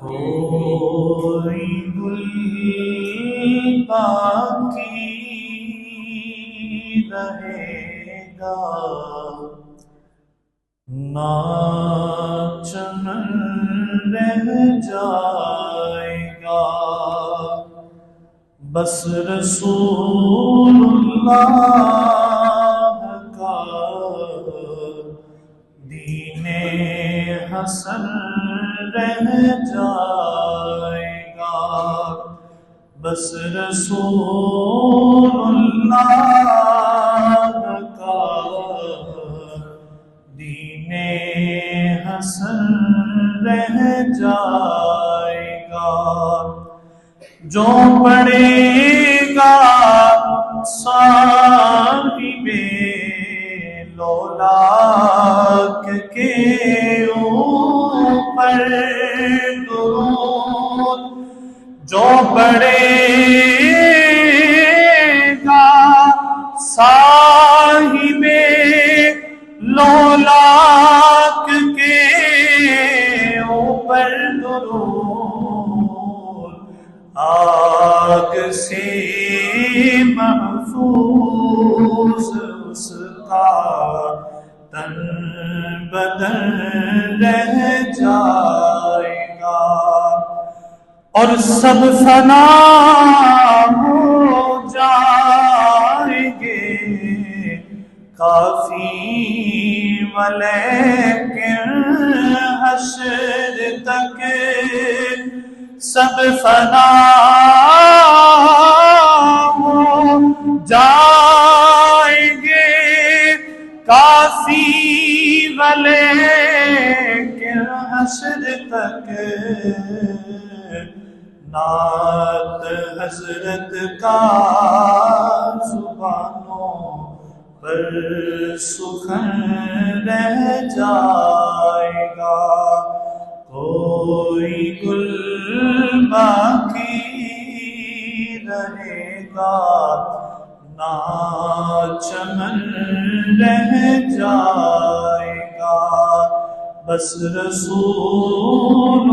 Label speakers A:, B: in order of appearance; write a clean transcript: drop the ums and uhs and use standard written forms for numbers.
A: کوئی گل باقی رہے گا نہ چمن رہ جائے گا، بس رسول اللہ کا دین حسن رہ جائے گا، بس رسول اللہ کا دین حسن رہ جائے گا۔ جو پڑھے گا صاحب لولاک کے اوپر درود، جو پڑھے گا صاحب لولاک کے اوپر درود، آگ سے محفوظ اس کا تن بدن رہ جائے گا، اور سب فنا ہو جائیں گے کافی ولیکن حشر تک سب فنا ہو جائیں گے کافی ولیکن حشر تک نعت حضرت کا زبانوں پر سخن رہ جائے گا، کوئی گل باقی رہے گا نہ چمن رہ جائے گا، بس رسول